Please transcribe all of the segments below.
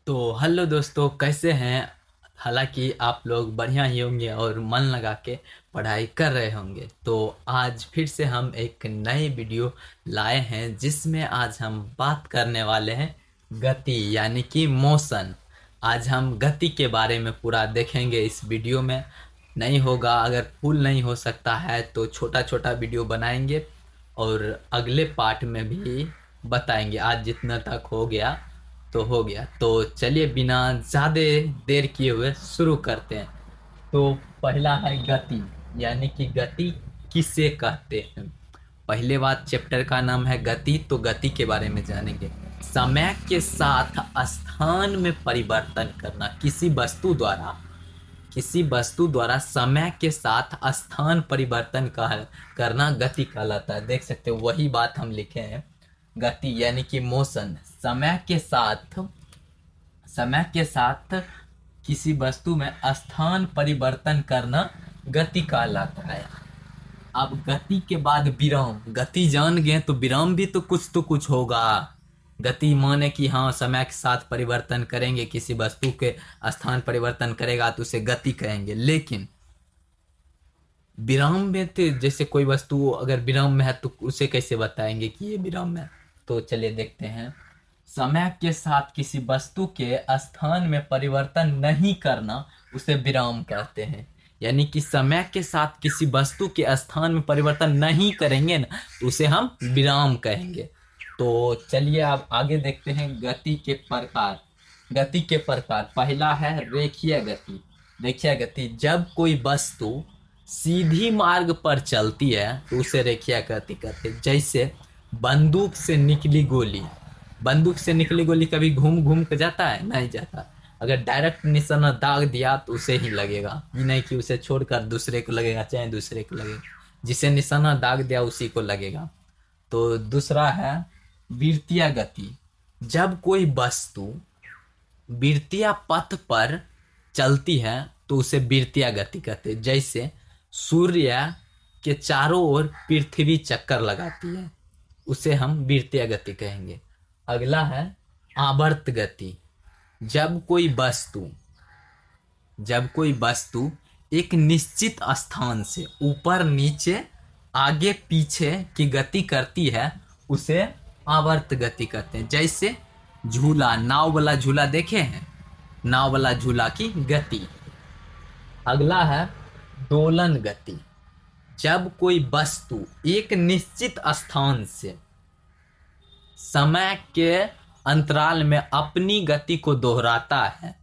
तो हेलो दोस्तों, कैसे हैं। हालांकि आप लोग बढ़िया ही होंगे और मन लगा के पढ़ाई कर रहे होंगे। तो आज फिर से हम एक नई वीडियो लाए हैं जिसमें आज हम बात करने वाले हैं गति यानी कि मोशन। आज हम गति के बारे में पूरा देखेंगे इस वीडियो में। नहीं होगा, अगर फुल नहीं हो सकता है तो छोटा छोटा वीडियो बनाएंगे और अगले पार्ट में भी बताएंगे। आज जितना तक हो गया तो हो गया। तो चलिए बिना ज़्यादा देर किए हुए शुरू करते हैं। तो पहला है गति, यानी कि गति किसे कहते हैं। पहले बात, चैप्टर का नाम है गति, तो गति के बारे में जानेंगे। समय के साथ स्थान में परिवर्तन करना, किसी वस्तु द्वारा समय के साथ स्थान परिवर्तन करना गति कहलाता है। देख सकते हो, वही बात हम लिखे हैं। गति यानी कि मोशन, समय के साथ किसी वस्तु में स्थान परिवर्तन करना गति कहलाता है। अब गति के बाद विराम। गति जान गए तो विराम भी तो कुछ होगा। गति माने कि हाँ, समय के साथ परिवर्तन करेंगे, किसी वस्तु के स्थान परिवर्तन करेगा तो उसे गति कहेंगे। लेकिन विराम में तो जैसे कोई वस्तु अगर विराम में है तो उसे कैसे बताएंगे कि ये विराम में। तो चलिए देखते हैं। समय के साथ किसी वस्तु के स्थान में परिवर्तन नहीं करना उसे विराम कहते हैं। यानी कि समय के साथ किसी वस्तु के स्थान में परिवर्तन नहीं करेंगे ना तो उसे हम विराम कहेंगे। तो चलिए अब आगे देखते हैं गति के प्रकार। पहला है रेखीय गति। जब कोई वस्तु सीधी मार्ग पर चलती है तो उसे रेखीय गति कहते हैं। जैसे बंदूक से निकली गोली कभी घूम घूम के जाता है? नहीं जाता। अगर डायरेक्ट निशाना दाग दिया तो उसे ही लगेगा, ये नहीं कि उसे छोड़कर दूसरे को लगेगा, चाहे दूसरे को लगेगा। जिसे निशाना दाग दिया उसी को लगेगा। तो दूसरा है वृत्तीय गति। जब कोई वस्तु वृत्तीय पथ पर चलती है तो उसे वृत्तीय गति कहते हैं। जैसे सूर्य के चारों ओर पृथ्वी चक्कर लगाती है, उसे हम वृत्तीय गति कहेंगे। अगला है आवर्त गति। जब कोई वस्तु एक निश्चित स्थान से ऊपर नीचे आगे पीछे की गति करती है उसे आवर्त गति कहते हैं। जैसे झूला, नाव वाला झूला देखे हैं, नाव वाला झूला की गति। अगला है दोलन गति। जब कोई वस्तु एक निश्चित स्थान से समय के अंतराल में अपनी गति को दोहराता है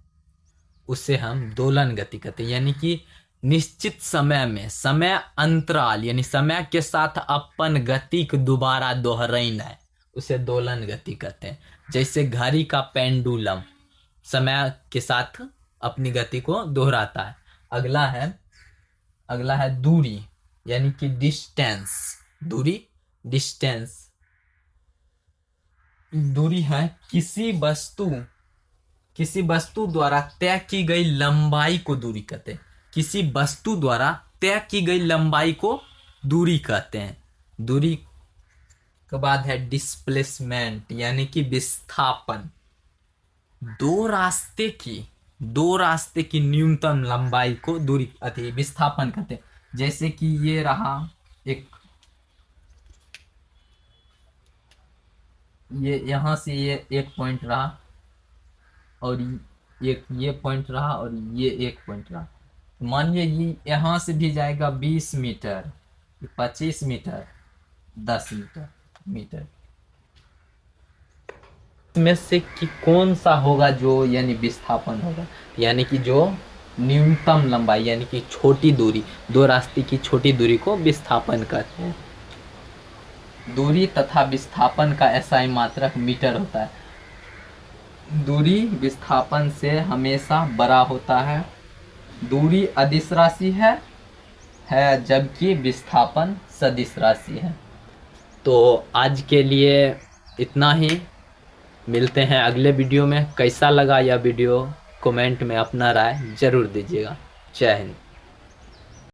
उसे हम दोलन गति कहते हैं। यानी कि निश्चित समय में समय अंतराल यानी समय के साथ अपन गति को दोबारा दोहराना है, उसे दोलन गति कहते हैं। जैसे घड़ी का पेंडुलम समय के साथ अपनी गति को दोहराता है। अगला है दूरी यानी कि डिस्टेंस। दूरी है किसी वस्तु द्वारा तय की गई लंबाई को दूरी कहते हैं। किसी वस्तु द्वारा तय की गई लंबाई को दूरी कहते हैं। दूरी के बाद है डिस्प्लेसमेंट यानी कि विस्थापन। दो रास्ते की न्यूनतम लंबाई को विस्थापन कहते हैं। जैसे कि ये रहा ये यहाँ से ये एक पॉइंट रहा और ये पॉइंट रहा और ये एक पॉइंट रहा। मानिए ये यहाँ से भी जाएगा 20 मीटर, 25 मीटर, 10 मीटर। इसमें से कि कौन सा होगा जो यानी विस्थापन होगा, यानी कि जो न्यूनतम लंबाई यानी कि छोटी दूरी, दो रास्ते की छोटी दूरी को विस्थापन कहते हैं। दूरी तथा विस्थापन का SI मात्रक मीटर होता है। दूरी विस्थापन से हमेशा बड़ा होता है। दूरी अदिश राशि है जबकि विस्थापन सदिश राशि है। तो आज के लिए इतना ही। मिलते हैं अगले वीडियो में। कैसा लगा यह वीडियो कमेंट में अपना राय जरूर दीजिएगा। जय हिंद।